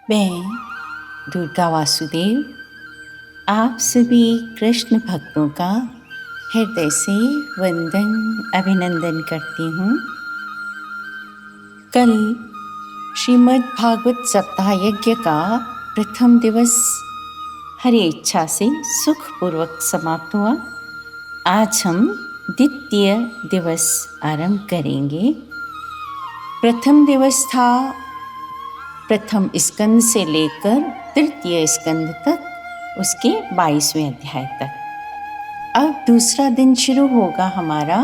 मैं दुर्गा वासुदेव आप सभी कृष्ण भक्तों का हृदय से वंदन अभिनंदन करती हूँ। कल श्रीमद् भागवत सप्ताह यज्ञ का प्रथम दिवस हरि इच्छा से सुखपूर्वक समाप्त हुआ। आज हम द्वितीय दिवस आरंभ करेंगे। प्रथम दिवस था प्रथम स्कंद से लेकर तृतीय स्कंद तक, उसके 22वें अध्याय तक। अब दूसरा दिन शुरू होगा हमारा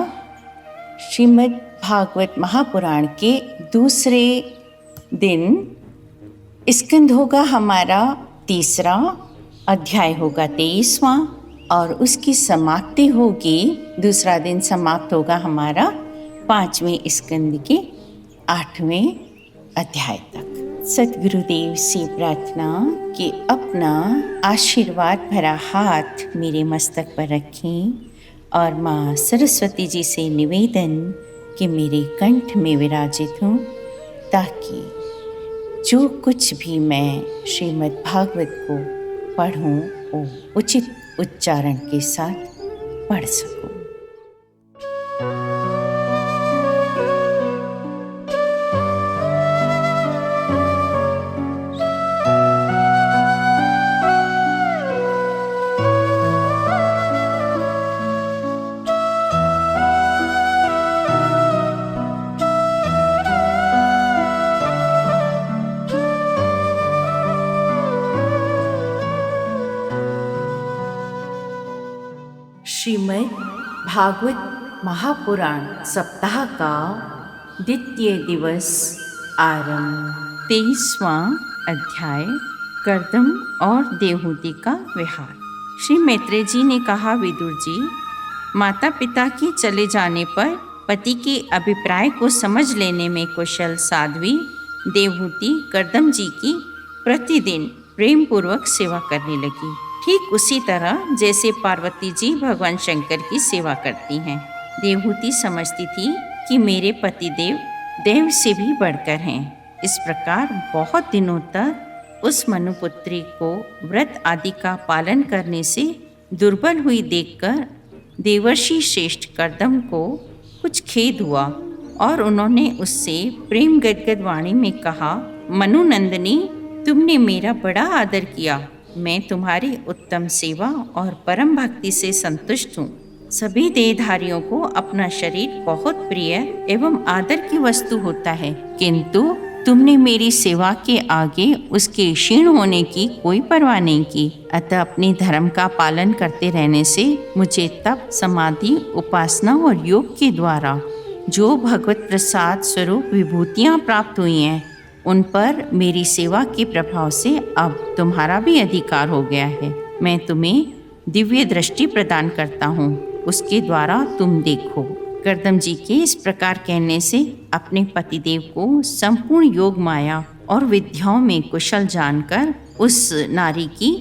श्रीमद् भागवत महापुराण के दूसरे दिन। स्कंद होगा हमारा तीसरा, अध्याय होगा 23वां और उसकी समाप्ति होगी, दूसरा दिन समाप्त होगा हमारा 5वें स्कंद के 8वें अध्याय तक। सद्गुरुदेव से प्रार्थना कि अपना आशीर्वाद भरा हाथ मेरे मस्तक पर रखें और माँ सरस्वती जी से निवेदन कि मेरे कंठ में विराजित हों, ताकि जो कुछ भी मैं श्रीमद् भागवत को पढ़ूं वो उचित उच्चारण के साथ पढ़ सकूं। श्रीमद् भागवत महापुराण सप्ताह का द्वितीय दिवस आरंभ। 23वां अध्याय कर्दम और देवहूति का विहार। श्री मैत्रेय जी ने कहा, विदुर जी, माता पिता के चले जाने पर पति के अभिप्राय को समझ लेने में कुशल साध्वी देवहूति कर्दम जी की प्रतिदिन प्रेम पूर्वक सेवा करने लगी, ठीक उसी तरह जैसे पार्वती जी भगवान शंकर की सेवा करती हैं। देवहूति समझती थी कि मेरे पतिदेव देव से भी बढ़कर हैं। इस प्रकार बहुत दिनों तक उस मनुपुत्री को व्रत आदि का पालन करने से दुर्बल हुई देखकर देवर्षि श्रेष्ठ कर्दम को कुछ खेद हुआ और उन्होंने उससे प्रेम गदगद वाणी में कहा, मनुनंदिनी, तुमने मेरा बड़ा आदर किया। मैं तुम्हारी उत्तम सेवा और परम भक्ति से संतुष्ट हूँ। सभी देहधारियों को अपना शरीर बहुत प्रिय एवं आदर की वस्तु होता है, किंतु तुमने मेरी सेवा के आगे उसके क्षीण होने की कोई परवाह नहीं की। अतः अपने धर्म का पालन करते रहने से मुझे तप, समाधि, उपासना और योग के द्वारा जो भगवत प्रसाद स्वरूप विभूतियाँ प्राप्त हुई हैं, उन पर मेरी सेवा के प्रभाव से अब तुम्हारा भी अधिकार हो गया है। मैं तुम्हें दिव्य दृष्टि प्रदान करता हूँ, उसके द्वारा तुम देखो। कर्दम जी के इस प्रकार कहने से अपने पतिदेव को संपूर्ण योग माया और विद्याओं में कुशल जानकर उस नारी की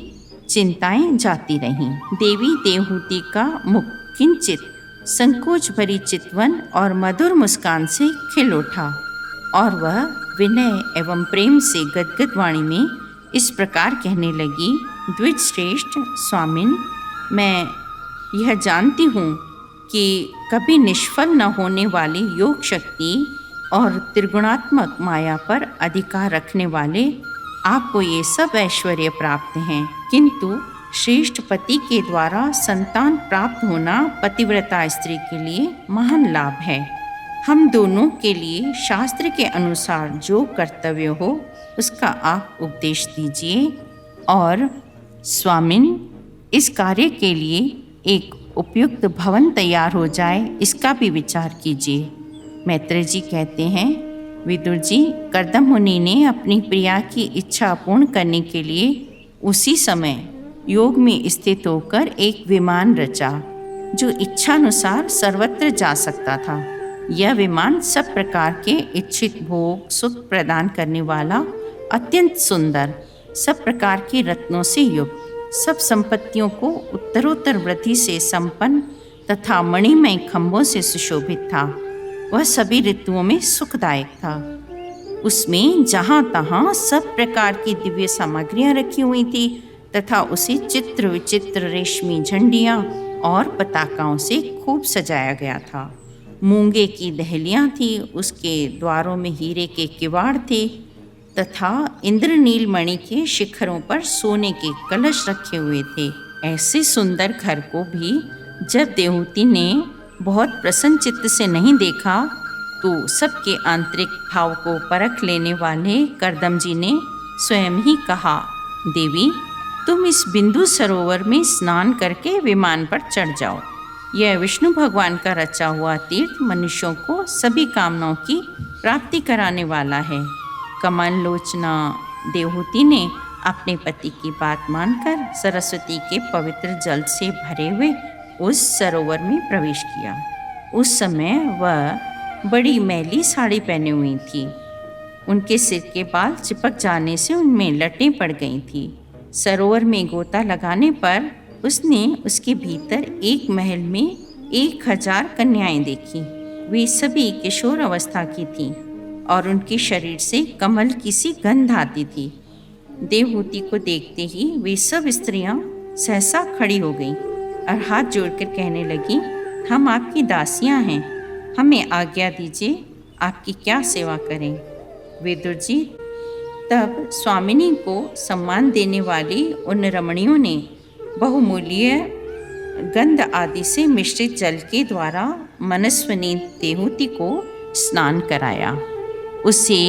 चिंताएं जाती रहीं। देवी देवहूति का मुख किंचित संकोच भरी चितवन और मधुर मुस्कान से खिल उठा और वह विनय एवं प्रेम से गदगद वाणी में इस प्रकार कहने लगी, द्विज श्रेष्ठ स्वामिन, मैं यह जानती हूँ कि कभी निष्फल न होने वाली योग शक्ति और त्रिगुणात्मक माया पर अधिकार रखने वाले आपको ये सब ऐश्वर्य प्राप्त हैं, किंतु श्रेष्ठ पति के द्वारा संतान प्राप्त होना पतिव्रता स्त्री के लिए महान लाभ है। हम दोनों के लिए शास्त्र के अनुसार जो कर्तव्य हो उसका आप उपदेश दीजिए और स्वामिन, इस कार्य के लिए एक उपयुक्त भवन तैयार हो जाए, इसका भी विचार कीजिए। मैत्रेय जी कहते हैं, विदुर जी, कर्दम मुनि ने अपनी प्रिया की इच्छा पूर्ण करने के लिए उसी समय योग में स्थित होकर एक विमान रचा जो इच्छानुसार सर्वत्र जा सकता था। यह विमान सब प्रकार के इच्छित भोग सुख प्रदान करने वाला, अत्यंत सुंदर, सब प्रकार के रत्नों से युक्त, सब संपत्तियों को उत्तरोत्तर वृद्धि से संपन्न तथा मणिमय खंभों से सुशोभित था। वह सभी ऋतुओं में सुखदायक था। उसमें जहाँ तहाँ सब प्रकार की दिव्य सामग्रियाँ रखी हुई थी तथा उसे चित्र विचित्र रेशमी झंडियाँ और पताकाओं से खूब सजाया गया था। मूंगे की दहलियाँ थी, उसके द्वारों में हीरे के किवाड़ थे तथा इंद्रनील मणि के शिखरों पर सोने के कलश रखे हुए थे। ऐसे सुंदर घर को भी जब देवहूति ने बहुत प्रसन्न चित्त से नहीं देखा तो सबके आंतरिक भाव को परख लेने वाले करदम जी ने स्वयं ही कहा, देवी, तुम इस बिंदु सरोवर में स्नान करके विमान पर चढ़ जाओ। यह विष्णु भगवान का रचा हुआ तीर्थ मनुष्यों को सभी कामनाओं की प्राप्ति कराने वाला है। कमल लोचना देवहूति ने अपने पति की बात मानकर सरस्वती के पवित्र जल से भरे हुए उस सरोवर में प्रवेश किया। उस समय वह बड़ी मैली साड़ी पहने हुई थी। उनके सिर के बाल चिपक जाने से उनमें लटें पड़ गई थी। सरोवर में गोता लगाने पर उसने उसके भीतर एक महल में 1000 कन्याएं देखी। वे सभी किशोर अवस्था की थीं और उनके शरीर से कमल की सी गंध आती थी। देवहूति को देखते ही वे सब स्त्रियां सहसा खड़ी हो गईं और हाथ जोड़कर कहने लगीं, हम आपकी दासियां हैं, हमें आज्ञा दीजिए, आपकी क्या सेवा करें। विदुर जी तब स्वामिनी को सम्मान देने वाली उन रमणियों ने बहुमूल्य गंध आदि से मिश्रित जल के द्वारा मनस्विनी देवहूति को स्नान कराया। उसे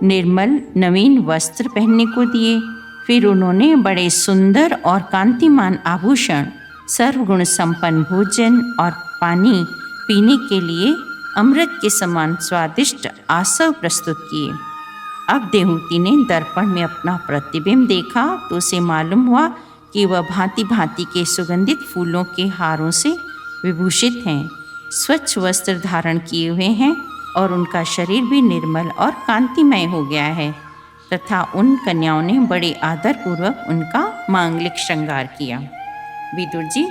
निर्मल नवीन वस्त्र पहनने को दिए। फिर उन्होंने बड़े सुंदर और कांतिमान आभूषण, सर्वगुण संपन्न भोजन और पानी पीने के लिए अमृत के समान स्वादिष्ट आसव प्रस्तुत किए। अब देवहूति ने दर्पण में अपना प्रतिबिंब देखा तो उसे मालूम हुआ कि वह भांति भांति के सुगंधित फूलों के हारों से विभूषित हैं, स्वच्छ वस्त्र धारण किए हुए हैं और उनका शरीर भी निर्मल और कांतिमय हो गया है तथा उन कन्याओं ने बड़े आदरपूर्वक उनका मांगलिक श्रृंगार किया। विदुर जी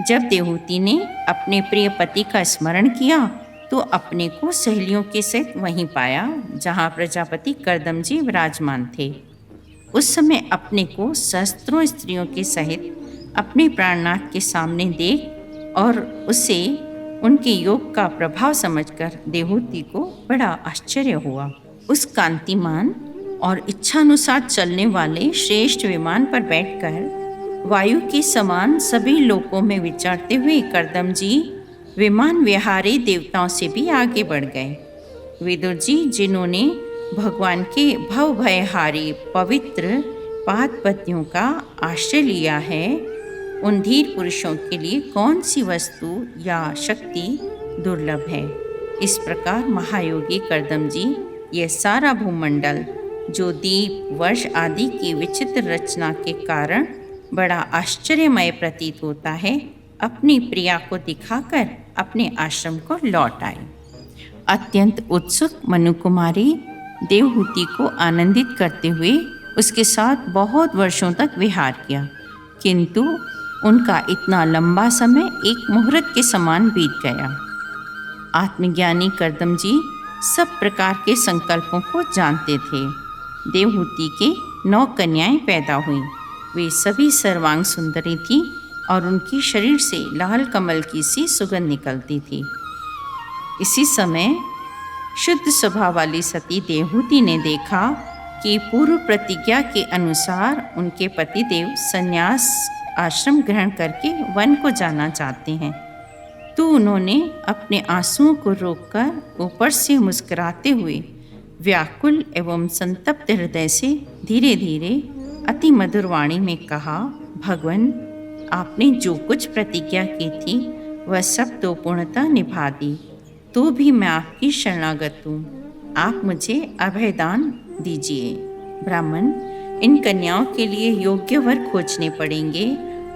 जब देवहूति ने अपने प्रिय पति का स्मरण किया तो अपने को सहेलियों के सहित वहीं पाया जहाँ प्रजापति करदम जी विराजमान थे। उस समय अपने को सहस्त्रों स्त्रियों के सहित अपने प्राणनाथ के सामने देख और उसे उनके योग का प्रभाव समझकर देवहूति को बड़ा आश्चर्य हुआ। उस कांतिमान और इच्छानुसार चलने वाले श्रेष्ठ विमान पर बैठकर वायु के समान सभी लोकों में विचरते हुए करदम जी विमान विहारी देवताओं से भी आगे बढ़ गए। विदुर जी जिन्होंने भगवान के भव भयहारी पवित्र पाद पद्यों का आश्रय लिया है, उन धीर पुरुषों के लिए कौन सी वस्तु या शक्ति दुर्लभ है। इस प्रकार महायोगी करदम जी यह सारा भूमंडल जो दीप वर्ष आदि की विचित्र रचना के कारण बड़ा आश्चर्यमय प्रतीत होता है, अपनी प्रिया को दिखाकर अपने आश्रम को लौट आए। अत्यंत उत्सुक मनु कुमारी देवहूति को आनंदित करते हुए उसके साथ बहुत वर्षों तक विहार किया, किंतु उनका इतना लंबा समय एक मुहूर्त के समान बीत गया। आत्मज्ञानी करदम जी सब प्रकार के संकल्पों को जानते थे। देवहूति के 9 कन्याएं पैदा हुईं। वे सभी सर्वांग सुंदरी थीं और उनकी शरीर से लाल कमल की सी सुगंध निकलती थी। इसी समय शुद्ध स्वभाव वाली सती देवहूति ने देखा कि पूर्व प्रतिज्ञा के अनुसार उनके पतिदेव संन्यास आश्रम ग्रहण करके वन को जाना चाहते हैं, तो उन्होंने अपने आंसुओं को रोककर ऊपर से मुस्कुराते हुए व्याकुल एवं संतप्त हृदय से धीरे धीरे अति मधुर वाणी में कहा, भगवान, आपने जो कुछ प्रतिज्ञा की थी वह सब तो पूर्णतः निभा दी, तो भी मैं आपकी शरणागत हूँ। आप मुझे अभयदान दीजिए। ब्राह्मण, इन कन्याओं के लिए योग्य वर खोजने पड़ेंगे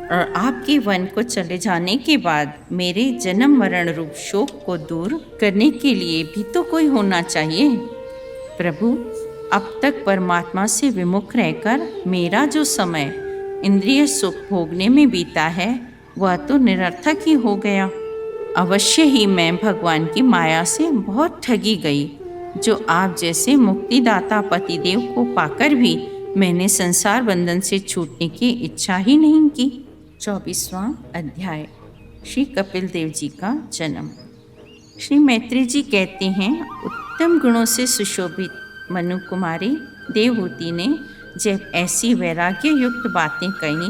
और आपके वन को चले जाने के बाद मेरे जन्म मरण रूप शोक को दूर करने के लिए भी तो कोई होना चाहिए। प्रभु, अब तक परमात्मा से विमुख रहकर मेरा जो समय इंद्रिय सुख भोगने में बीता है वह तो निरर्थक ही हो गया। अवश्य ही मैं भगवान की माया से बहुत ठगी गई जो आप जैसे मुक्तिदाता पतिदेव को पाकर भी मैंने संसार बंधन से छूटने की इच्छा ही नहीं की। 24वां अध्याय। श्री कपिल देव जी का जन्म। श्री मैत्री जी कहते हैं, उत्तम गुणों से सुशोभित मनु कुमारी देवहूति ने जब ऐसी वैराग्य युक्त बातें कही,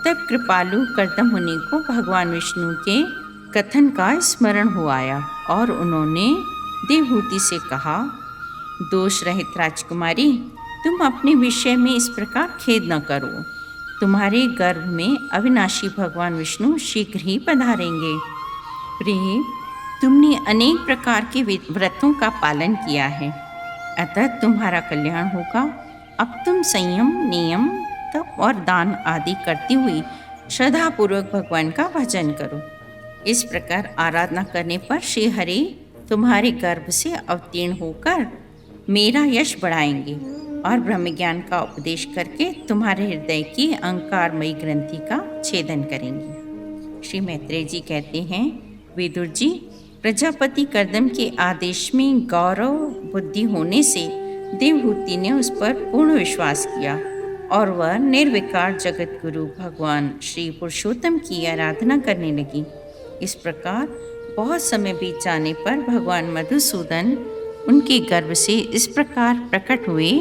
तब कृपालु कर्दम मुनि को भगवान विष्णु के कथन का स्मरण हो आया और उन्होंने देवहूति से कहा, दोष रहित राजकुमारी, तुम अपने विषय में इस प्रकार खेद न करो। तुम्हारे गर्भ में अविनाशी भगवान विष्णु शीघ्र ही पधारेंगे। प्रिय, तुमने अनेक प्रकार के व्रतों का पालन किया है, अतः तुम्हारा कल्याण होगा। अब तुम संयम, नियम, तप और दान आदि करती हुई श्रद्धापूर्वक भगवान का भजन करो। इस प्रकार आराधना करने पर श्री हरि तुम्हारे गर्भ से अवतीर्ण होकर मेरा यश बढ़ाएंगे और ब्रह्म ज्ञान का उपदेश करके तुम्हारे हृदय की अहंकारमयी ग्रंथि का छेदन करेंगे। श्री मैत्रेय जी कहते हैं, विदुर जी, प्रजापति कर्दम के आदेश में गौरव बुद्धि होने से देवहूति ने उस पर पूर्ण विश्वास किया और वह निर्विकार जगत गुरु भगवान श्री पुरुषोत्तम की आराधना करने लगी। इस प्रकार बहुत समय बीत जाने पर भगवान मधुसूदन उनके गर्भ से इस प्रकार प्रकट हुए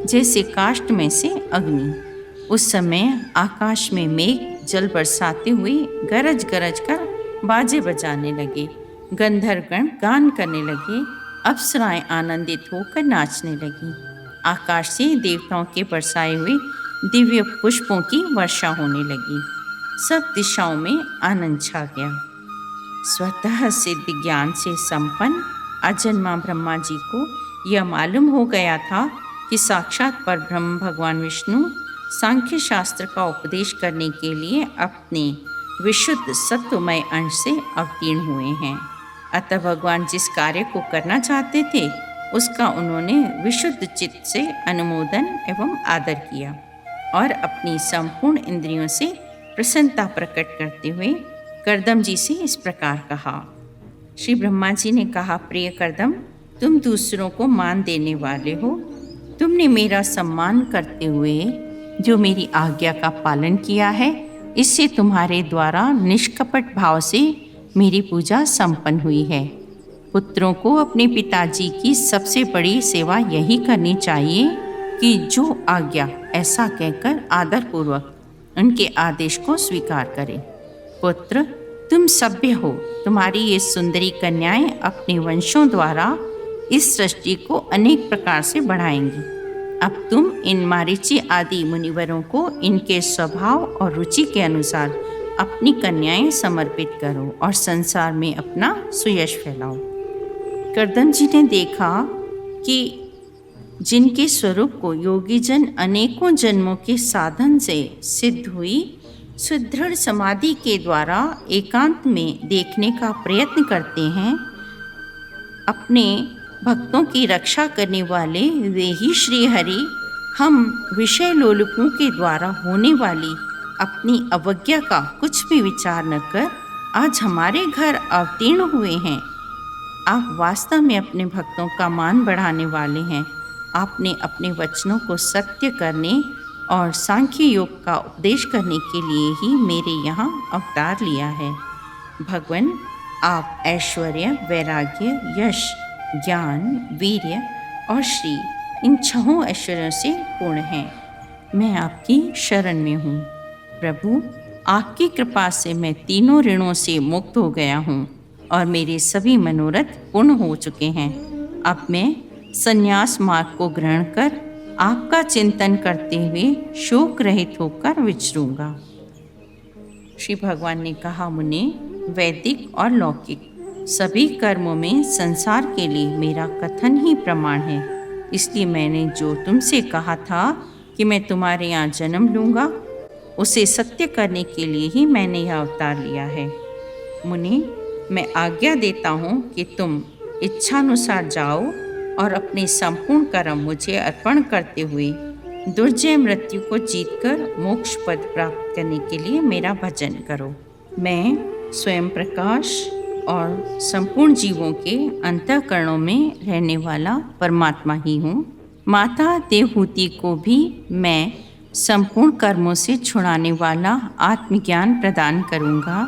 जैसे काष्ठ में से अग्नि। उस समय आकाश में मेघ जल बरसाते हुए गरज गरज कर बाजे बजाने लगे, गंधर्वगण गान करने लगे, अप्सराएं आनंदित होकर नाचने लगीं। आकाश से देवताओं के बरसाए हुए दिव्य पुष्पों की वर्षा होने लगी। सब दिशाओं में आनंद छा गया। स्वतः सिद्ध ज्ञान से संपन्न अजन्मा ब्रह्मा जी को यह मालूम हो गया था कि साक्षात परब्रह्म भगवान विष्णु सांख्य शास्त्र का उपदेश करने के लिए अपने विशुद्ध सत्वमय अंश से अवतीर्ण हुए हैं। अतः भगवान जिस कार्य को करना चाहते थे उसका उन्होंने विशुद्ध चित्त से अनुमोदन एवं आदर किया और अपनी संपूर्ण इंद्रियों से प्रसन्नता प्रकट करते हुए कर्दम जी से इस प्रकार कहा। श्री ब्रह्मा जी ने कहा, प्रिय कर्दम, तुम दूसरों को मान देने वाले हो। तुमने मेरा सम्मान करते हुए जो मेरी आज्ञा का पालन किया है, इससे तुम्हारे द्वारा निष्कपट भाव से मेरी पूजा संपन्न हुई है। पुत्रों को अपने पिताजी की सबसे बड़ी सेवा यही करनी चाहिए कि जो आज्ञा ऐसा कहकर आदरपूर्वक उनके आदेश को स्वीकार करें। पुत्र, तुम सभ्य हो। तुम्हारी ये सुंदरी कन्याएं अपने वंशों द्वारा इस सृष्टि को अनेक प्रकार से बढ़ाएंगी। अब तुम इन मारीची आदि मुनिवरों को इनके स्वभाव और रुचि के अनुसार अपनी कन्याएं समर्पित करो और संसार में अपना सुयश फैलाओ। कर्दम जी ने देखा कि जिनके स्वरूप को योगी जन अनेकों जन्मों के साधन से सिद्ध हुई सुदृढ़ समाधि के द्वारा एकांत में देखने का प्रयत्न करते हैं, अपने भक्तों की रक्षा करने वाले वे ही श्री हरि हम विषय लोलुपों के द्वारा होने वाली अपनी अवज्ञा का कुछ भी विचार न कर आज हमारे घर अवतीर्ण हुए हैं। आप वास्तव में अपने भक्तों का मान बढ़ाने वाले हैं। आपने अपने वचनों को सत्य करने और सांख्य योग का उपदेश करने के लिए ही मेरे यहाँ अवतार लिया है। भगवान, आप ऐश्वर्य, वैराग्य, यश, ज्ञान, वीर्य और श्री इन छहों ऐश्वर्यों से पूर्ण हैं। मैं आपकी शरण में हूँ। प्रभु, आपकी कृपा से मैं तीनों ऋणों से मुक्त हो गया हूँ और मेरे सभी मनोरथ पूर्ण हो चुके हैं। अब मैं संन्यास मार्ग को ग्रहण कर आपका चिंतन करते हुए शोक रहित होकर विचरूंगा। श्री भगवान ने कहा, मुने, वैदिक और लौकिक सभी कर्मों में संसार के लिए मेरा कथन ही प्रमाण है। इसलिए मैंने जो तुमसे कहा था कि मैं तुम्हारे यहाँ जन्म लूँगा, उसे सत्य करने के लिए ही मैंने यह अवतार लिया है। मुनि, मैं आज्ञा देता हूँ कि तुम इच्छानुसार जाओ और अपने संपूर्ण कर्म मुझे अर्पण करते हुए दुर्जय मृत्यु को जीतकर मोक्ष पद प्राप्त करने के लिए मेरा भजन करो। मैं स्वयं प्रकाश, और संपूर्ण जीवों के अंतःकरणों में रहने वाला परमात्मा ही हूँ। माता देवहूति को भी मैं संपूर्ण कर्मों से छुड़ाने वाला आत्मज्ञान प्रदान करूँगा,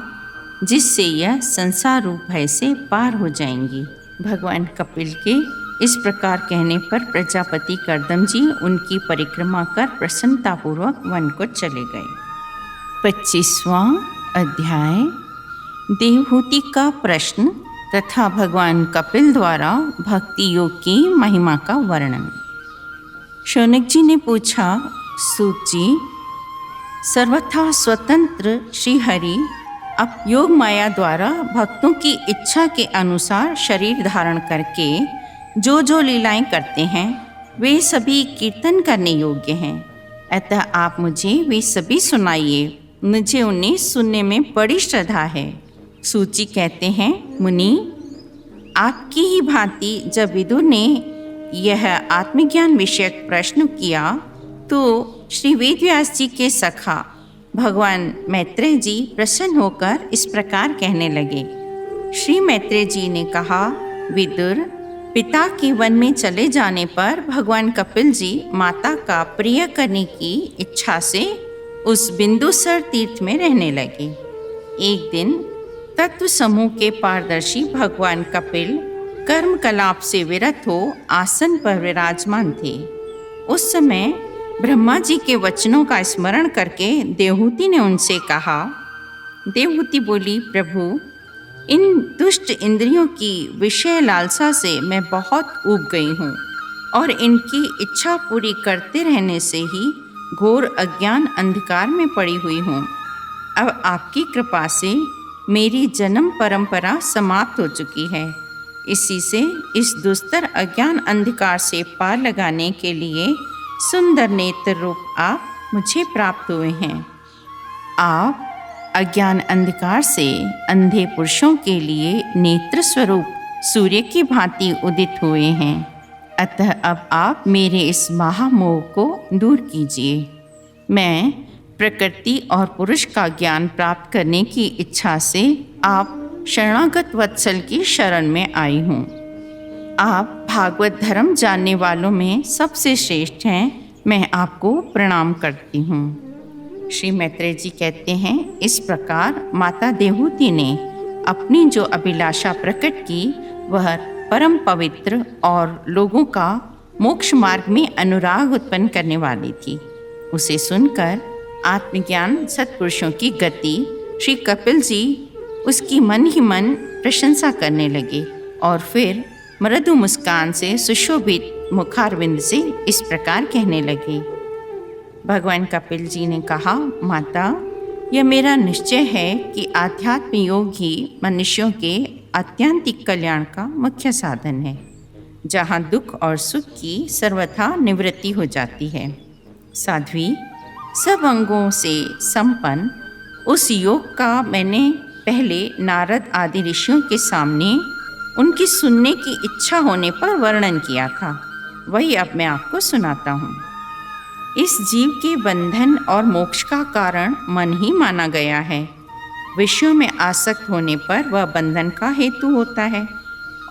जिससे यह संसार रूप भय से पार हो जाएंगी। भगवान कपिल के इस प्रकार कहने पर प्रजापति कर्दम जी उनकी परिक्रमा कर प्रसन्नतापूर्वक वन को चले गए। 25वां अध्याय देवहूति का प्रश्न तथा भगवान कपिल द्वारा भक्ति योग की महिमा का वर्णन। शौनक जी ने पूछा, सूत जी, सर्वथा स्वतंत्र श्री हरि अब योग माया द्वारा भक्तों की इच्छा के अनुसार शरीर धारण करके जो जो लीलाएं करते हैं वे सभी कीर्तन करने योग्य हैं। अतः आप मुझे वे सभी सुनाइए, मुझे उन्हें सुनने में बड़ी श्रद्धा है। सूची कहते हैं, मुनि, आपकी ही भांति जब विदुर ने यह आत्मज्ञान विषयक प्रश्न किया तो श्री वेदव्यास जी के सखा भगवान मैत्रेय जी प्रसन्न होकर इस प्रकार कहने लगे। श्री मैत्रेय जी ने कहा, विदुर, पिता के वन में चले जाने पर भगवान कपिल जी माता का प्रिय करने की इच्छा से उस बिंदुसर तीर्थ में रहने लगे। एक दिन तत्व समूह के पारदर्शी भगवान कपिल कर्म कलाप से विरत हो आसन पर विराजमान थे। उस समय ब्रह्मा जी के वचनों का स्मरण करके देवहूति ने उनसे कहा। देवहूति बोली, प्रभु, इन दुष्ट इंद्रियों की विषय लालसा से मैं बहुत ऊब गई हूँ और इनकी इच्छा पूरी करते रहने से ही घोर अज्ञान अंधकार में पड़ी हुई हूँ। अब आपकी कृपा से मेरी जन्म परंपरा समाप्त हो चुकी है। इसी से इस दुस्तर अज्ञान अंधकार से पार लगाने के लिए सुंदर नेत्र रूप आप मुझे प्राप्त हुए हैं। आप अज्ञान अंधकार से अंधे पुरुषों के लिए नेत्र स्वरूप सूर्य की भांति उदित हुए हैं। अतः अब आप मेरे इस महामोह को दूर कीजिए। मैं प्रकृति और पुरुष का ज्ञान प्राप्त करने की इच्छा से आप शरणागत वत्सल की शरण में आई हूँ। आप भागवत धर्म जानने वालों में सबसे श्रेष्ठ हैं। मैं आपको प्रणाम करती हूँ। श्री मैत्रेय जी कहते हैं, इस प्रकार माता देवहूति ने अपनी जो अभिलाषा प्रकट की वह परम पवित्र और लोगों का मोक्ष मार्ग में अनुराग उत्पन्न करने वाली थी। उसे सुनकर आत्मज्ञान सत्पुरुषों की गति श्री कपिल जी उसकी मन ही मन प्रशंसा करने लगे और फिर मृदु मुस्कान से सुशोभित मुखारविंद से इस प्रकार कहने लगे। भगवान कपिल जी ने कहा, माता, यह मेरा निश्चय है कि आध्यात्म योग ही मनुष्यों के आत्यंतिक कल्याण का मुख्य साधन है, जहाँ दुख और सुख की सर्वथा निवृत्ति हो जाती है। साध्वी, सब अंगों से संपन्न उस योग का मैंने पहले नारद आदि ऋषियों के सामने उनकी सुनने की इच्छा होने पर वर्णन किया था, वही अब मैं आपको सुनाता हूँ। इस जीव के बंधन और मोक्ष का कारण मन ही माना गया है। विषयों में आसक्त होने पर वह बंधन का हेतु होता है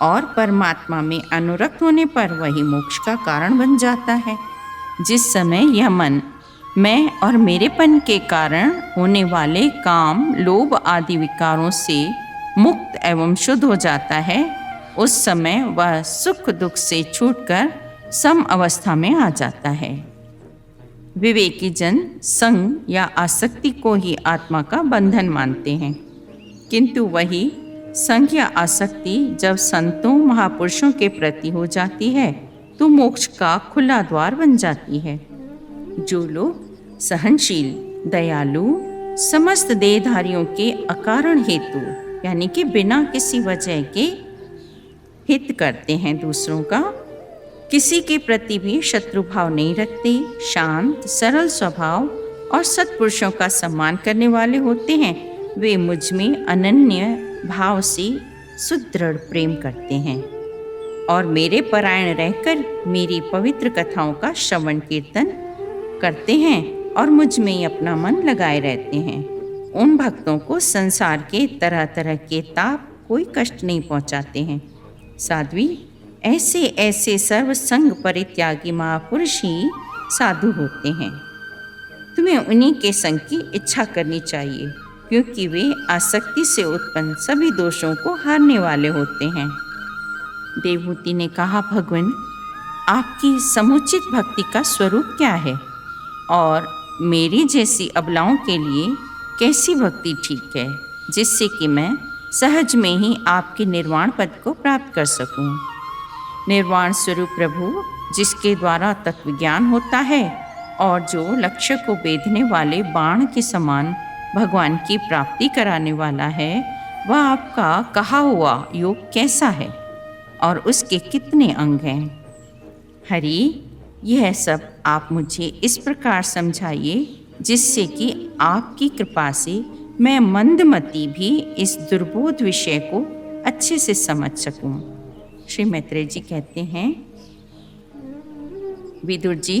और परमात्मा में अनुरक्त होने पर वही मोक्ष का कारण बन जाता है। जिस समय यह मन मैं और मेरेपन के कारण होने वाले काम, लोभ आदि विकारों से मुक्त एवं शुद्ध हो जाता है, उस समय वह सुख दुख से छूटकर सम अवस्था में आ जाता है। विवेकी जन संग या आसक्ति को ही आत्मा का बंधन मानते हैं, किंतु वही संग या आसक्ति जब संतों महापुरुषों के प्रति हो जाती है तो मोक्ष का खुला द्वार बन जाती है। जो लोग सहनशील, दयालु, समस्त देहधारियों के अकारण हेतु यानी कि बिना किसी वजह के हित करते हैं, दूसरों का किसी के प्रति भी शत्रुभाव नहीं रखते, शांत सरल स्वभाव और सत्पुरुषों का सम्मान करने वाले होते हैं, वे मुझ में अनन्य भाव से सुदृढ़ प्रेम करते हैं और मेरे परायण रहकर मेरी पवित्र कथाओं का श्रवण कीर्तन करते हैं और मुझ में ही अपना मन लगाए रहते हैं। उन भक्तों को संसार के तरह तरह के ताप कोई कष्ट नहीं पहुंचाते हैं। साध्वी, ऐसे ऐसे सर्वसंग परित्यागी महापुरुष ही साधु होते हैं। तुम्हें उन्हीं के संग की इच्छा करनी चाहिए, क्योंकि वे आसक्ति से उत्पन्न सभी दोषों को हारने वाले होते हैं। देवहूति ने कहा, भगवान, आपकी समुचित भक्ति का स्वरूप क्या है और मेरी जैसी अबलाओं के लिए कैसी भक्ति ठीक है, जिससे कि मैं सहज में ही आपके निर्वाण पद को प्राप्त कर सकूं। निर्वाण स्वरूप प्रभु, जिसके द्वारा तत्व ज्ञान होता है और जो लक्ष्य को बेधने वाले बाण के समान भगवान की प्राप्ति कराने वाला है, वह आपका कहा हुआ योग कैसा है और उसके कितने अंग हैं? हरि, यह सब आप मुझे इस प्रकार समझाइए जिससे कि आपकी कृपा से मैं मंदमती भी इस दुर्बोध विषय को अच्छे से समझ सकूं। श्री मैत्रेय जी कहते हैं, विदुर जी,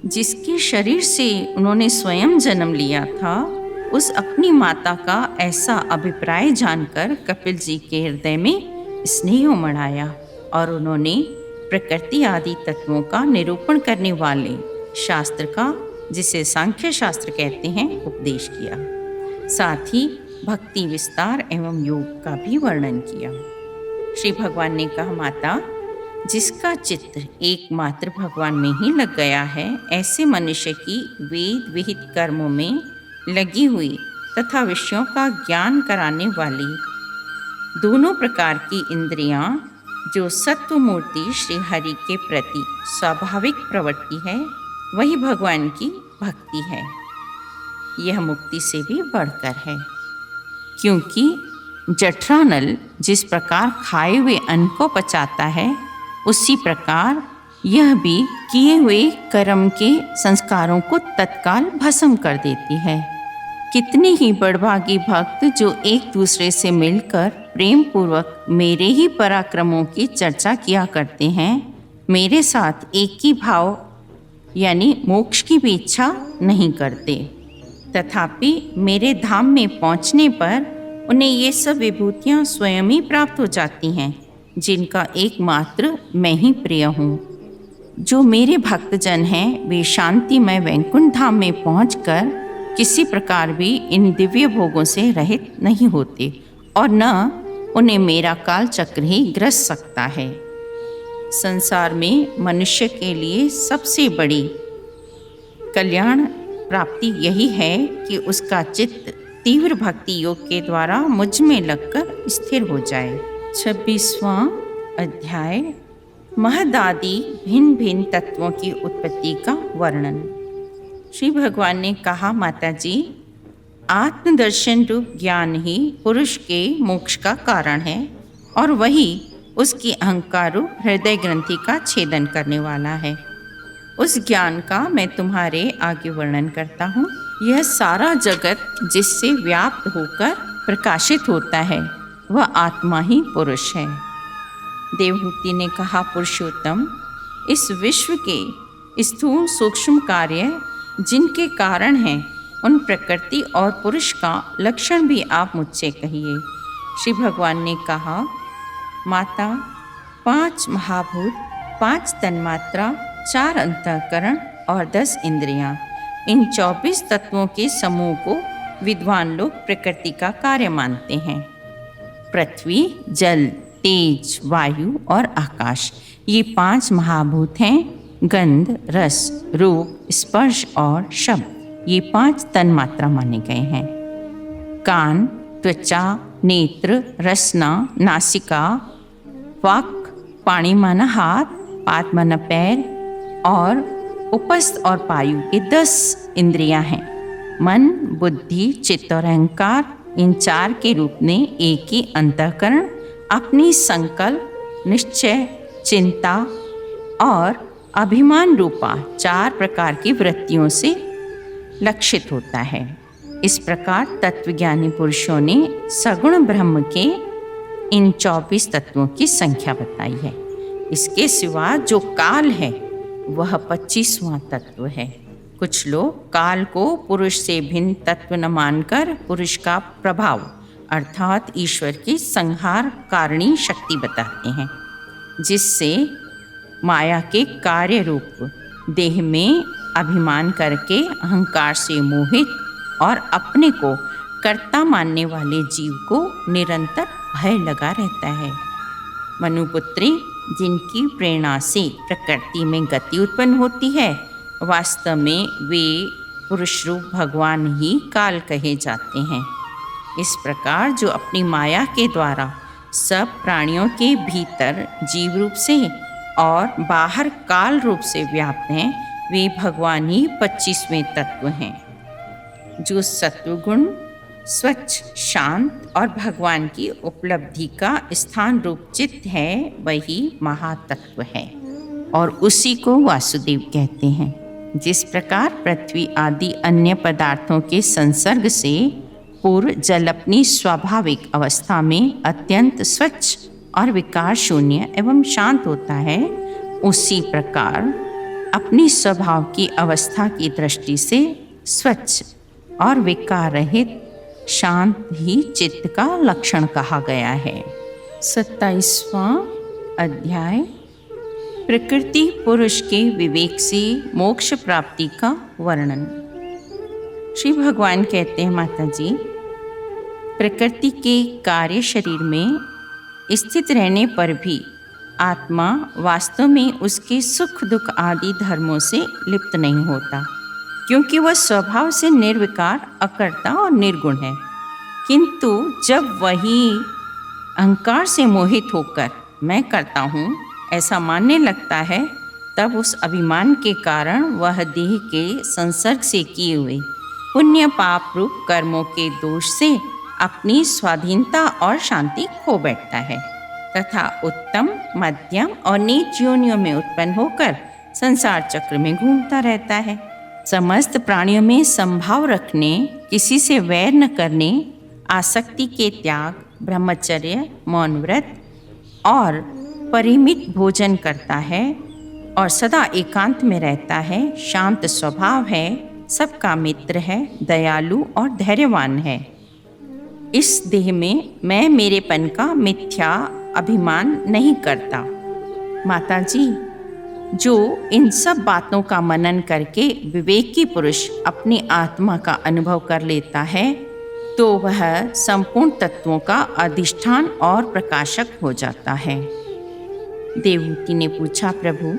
जिसके शरीर से उन्होंने स्वयं जन्म लिया था, उस अपनी माता का ऐसा अभिप्राय जानकर कपिल जी के हृदय में स्नेह उमड़ आया और उन्होंने प्रकृति आदि तत्वों का निरूपण करने वाले शास्त्र का, जिसे सांख्य शास्त्र कहते हैं, उपदेश किया। साथ ही भक्ति विस्तार एवं योग का भी वर्णन किया। श्री भगवान ने कहा, माता, जिसका चित्त एकमात्र भगवान में ही लग गया है, ऐसे मनुष्य की वेद विहित कर्मों में लगी हुई तथा विषयों का ज्ञान कराने वाली दोनों प्रकार की इंद्रियां, जो सत्व मूर्ति श्री हरि के प्रति स्वाभाविक प्रवृत्ति है, वही भगवान की भक्ति है। यह मुक्ति से भी बढ़कर है, क्योंकि जठरानल जिस प्रकार खाए हुए अन्न को पचाता है, उसी प्रकार यह भी किए हुए कर्म के संस्कारों को तत्काल भस्म कर देती है। कितने ही बड़भागी भक्त जो एक दूसरे से मिलकर प्रेम पूर्वक मेरे ही पराक्रमों की चर्चा किया करते हैं, मेरे साथ एक ही भाव यानी मोक्ष की भी इच्छा नहीं करते, तथापि मेरे धाम में पहुंचने पर उन्हें ये सब विभूतियां स्वयं ही प्राप्त हो जाती हैं, जिनका एकमात्र मैं ही प्रिय हूँ। जो मेरे भक्तजन हैं, वे शांतिमय वैकुंठ धाम में पहुंचकर किसी प्रकार भी इन दिव्य भोगों से रहित नहीं होते और न उन्हें मेरा काल चक्र ही ग्रस सकता है। संसार में मनुष्य के लिए सबसे बड़ी कल्याण प्राप्ति यही है कि उसका चित्त तीव्र भक्ति योग के द्वारा मुझ में लगकर स्थिर हो जाए। 26वां अध्याय, महदादि भिन्न भिन्न तत्वों की उत्पत्ति का वर्णन। श्री भगवान ने कहा, माता जी, आत्मदर्शन रूप ज्ञान ही पुरुष के मोक्ष का कारण है और वही उसकी अहंकार रूप हृदय ग्रंथि का छेदन करने वाला है। उस ज्ञान का मैं तुम्हारे आगे वर्णन करता हूँ। यह सारा जगत जिससे व्याप्त होकर प्रकाशित होता है, वह आत्मा ही पुरुष है। देवहूति ने कहा, पुरुषोत्तम, इस विश्व के स्थूल सूक्ष्म कार्य जिनके कारण हैं, उन प्रकृति और पुरुष का लक्षण भी आप मुझसे कहिए। श्री भगवान ने कहा, माता, 5 महाभूत, 5 तन्मात्रा, 4 अंतःकरण और 10 इंद्रियां, इन 24 तत्वों के समूह को विद्वान लोग प्रकृति का कार्य मानते हैं। पृथ्वी, जल, तेज, वायु और आकाश, ये 5 महाभूत हैं। गंध, रस, रूप, स्पर्श और शब्द, ये 5 तन्मात्रा माने गए हैं। कान, त्वचा, नेत्र, रसना, नासिका, वाक, पाणी माना हाथ, पाद माना पैर और उपस्थ और पायु, ये 10 इंद्रियां हैं। मन, बुद्धि, चित्त और अहंकार, इन 4 के रूप में एक ही अंतःकरण अपनी संकल्प, निश्चय, चिंता और अभिमान रूपा 4 प्रकार की वृत्तियों से लक्षित होता है। इस प्रकार तत्वज्ञानी पुरुषों ने सगुण ब्रह्म के इन 24 तत्वों की संख्या बताई है। इसके सिवा जो काल है, वह 25वां तत्व है। कुछ लोग काल को पुरुष से भिन्न तत्व न मानकर पुरुष का प्रभाव अर्थात ईश्वर की संहार कारिणी शक्ति बताते हैं, जिससे माया के कार्य रूप देह में अभिमान करके अहंकार से मोहित और अपने को कर्ता मानने वाले जीव को निरंतर भय लगा रहता है। मनुपुत्री, जिनकी प्रेरणा से प्रकृति में गति उत्पन्न होती है, वास्तव में वे पुरुष रूप भगवान ही काल कहे जाते हैं। इस प्रकार जो अपनी माया के द्वारा सब प्राणियों के भीतर जीव रूप से और बाहर काल रूप से व्याप्त हैं, वे भगवान ही 25वें तत्व हैं। जो सत्वगुण, स्वच्छ, शांत और भगवान की उपलब्धि का स्थान रूप चित्त है, वही महातत्व है और उसी को वासुदेव कहते हैं। जिस प्रकार पृथ्वी आदि अन्य पदार्थों के संसर्ग से पूर्व जल अपनी स्वाभाविक अवस्था में अत्यंत स्वच्छ और विकार शून्य एवं शांत होता है, उसी प्रकार अपनी स्वभाव की अवस्था की दृष्टि से स्वच्छ और विकार रहित शांत ही चित्त का लक्षण कहा गया है। 27वां अध्याय प्रकृति पुरुष के विवेक से मोक्ष प्राप्ति का वर्णन। श्री भगवान कहते हैं, माता जी, प्रकृति के कार्य शरीर में स्थित रहने पर भी आत्मा वास्तव में उसके सुख दुख आदि धर्मों से लिप्त नहीं होता, क्योंकि वह स्वभाव से निर्विकार, अकर्ता और निर्गुण है। किंतु जब वही अहंकार से मोहित होकर मैं करता हूँ ऐसा मानने लगता है, तब उस अभिमान के कारण वह देह के संसर्ग से किए हुए पुण्य पाप रूप कर्मों के दोष से अपनी स्वाधीनता और शांति खो बैठता है तथा उत्तम, मध्यम और नीच योनियों में उत्पन्न होकर संसार चक्र में घूमता रहता है। समस्त प्राणियों में संभाव रखने, किसी से वैर न करने, आसक्ति के त्याग, ब्रह्मचर्य, मौन व्रत और परिमित भोजन करता है और सदा एकांत में रहता है, शांत स्वभाव है, सबका मित्र है, दयालु और धैर्यवान है। इस देह में मैं मेरेपन का मिथ्या अभिमान नहीं करता। माता जी, जो इन सब बातों का मनन करके विवेकी पुरुष अपनी आत्मा का अनुभव कर लेता है, तो वह संपूर्ण तत्वों का अधिष्ठान और प्रकाशक हो जाता है। देवहूति ने पूछा, प्रभु,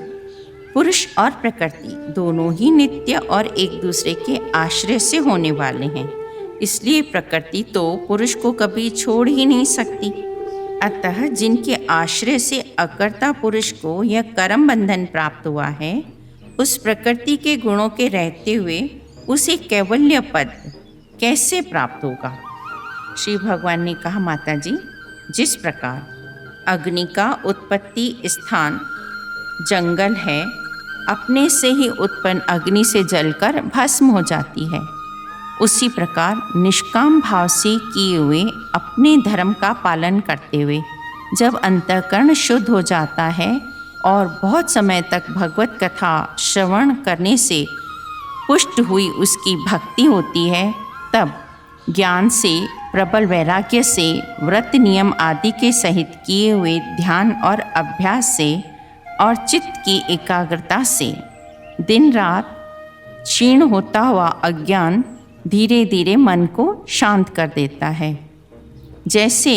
पुरुष और प्रकृति दोनों ही नित्य और एक दूसरे के आश्रय से होने वाले हैं, इसलिए प्रकृति तो पुरुष को कभी छोड़ ही नहीं सकती। अतः जिनके आश्रय से अकर्ता पुरुष को यह कर्म बंधन प्राप्त हुआ है, उस प्रकृति के गुणों के रहते हुए उसे कैवल्य पद कैसे प्राप्त होगा? श्री भगवान ने कहा, माता जी, जिस प्रकार अग्नि का उत्पत्ति स्थान जंगल है, अपने से ही उत्पन्न अग्नि से जलकर भस्म हो जाती है, उसी प्रकार निष्काम भाव से किए हुए अपने धर्म का पालन करते हुए जब अंतःकरण शुद्ध हो जाता है और बहुत समय तक भगवत कथा श्रवण करने से पुष्ट हुई उसकी भक्ति होती है, तब ज्ञान से, प्रबल वैराग्य से, व्रत नियम आदि के सहित किए हुए ध्यान और अभ्यास से और चित्त की एकाग्रता से दिन रात क्षीण होता हुआ अज्ञान धीरे धीरे मन को शांत कर देता है। जैसे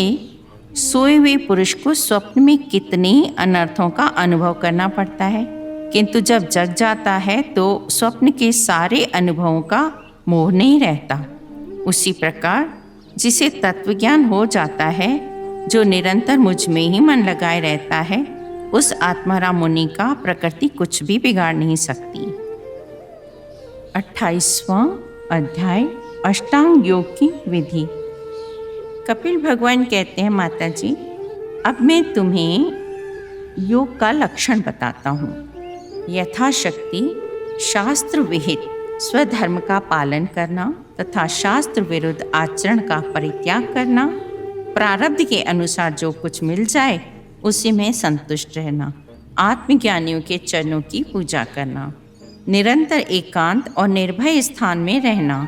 सोए हुए पुरुष को स्वप्न में कितने अनर्थों का अनुभव करना पड़ता है, किंतु जब जग जाता है तो स्वप्न के सारे अनुभवों का मोह नहीं रहता। उसी प्रकार जिसे तत्वज्ञान हो जाता है, जो निरंतर मुझ में ही मन लगाए रहता है, उस आत्माराम मुनि का प्रकृति कुछ भी बिगाड़ नहीं सकती। 28वां अध्याय अष्टांग योग की विधि। कपिल भगवान कहते हैं, माता जी, अब मैं तुम्हें योग का लक्षण बताता हूँ। यथाशक्ति शास्त्र विहित स्वधर्म का पालन करना तथा शास्त्र विरुद्ध आचरण का परित्याग करना, प्रारब्ध के अनुसार जो कुछ मिल जाए उसी में संतुष्ट रहना, आत्मज्ञानियों के चरणों की पूजा करना, निरंतर एकांत और निर्भय स्थान में रहना,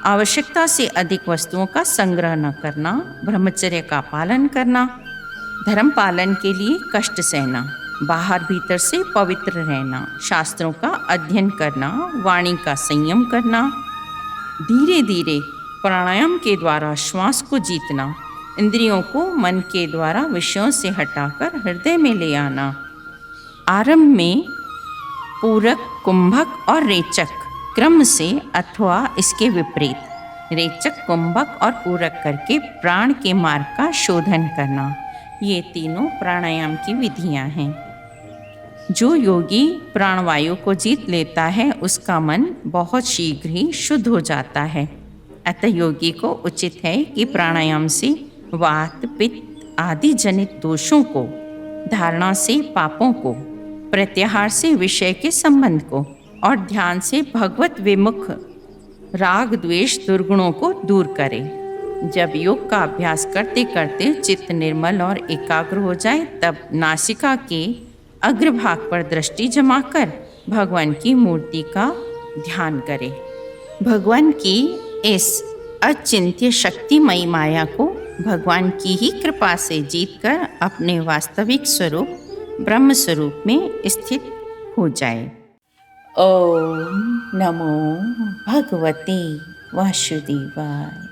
आवश्यकता से अधिक वस्तुओं का संग्रह न करना, ब्रह्मचर्य का पालन करना, धर्म पालन के लिए कष्ट सहना, बाहर भीतर से पवित्र रहना, शास्त्रों का अध्ययन करना, वाणी का संयम करना, धीरे धीरे प्राणायाम के द्वारा श्वास को जीतना, इंद्रियों को मन के द्वारा विषयों से हटाकर हृदय में ले आना। आरंभ में पूरक, कुंभक और रेचक क्रम से अथवा इसके विपरीत रेचक, कुंभक और पूरक करके प्राण के मार्ग का शोधन करना, ये तीनों प्राणायाम की विधियां हैं। जो योगी प्राणवायु को जीत लेता है उसका मन बहुत शीघ्र ही शुद्ध हो जाता है। अतः योगी को उचित है कि प्राणायाम से वात, पित्त आदि जनित दोषों को, धारणा से पापों को, प्रत्याहार से विषय के संबंध को और ध्यान से भगवत विमुख राग द्वेष दुर्गुणों को दूर करे। जब योग का अभ्यास करते करते चित्त निर्मल और एकाग्र हो जाए तब नासिका के अग्रभाग पर दृष्टि जमाकर भगवान की मूर्ति का ध्यान करे। भगवान की इस अचिंत्य शक्तिमयी माया को भगवान की ही कृपा से जीतकर अपने वास्तविक स्वरूप ब्रह्म स्वरूप में स्थित हो जाए। ओम नमो भगवते वासुदेवाय।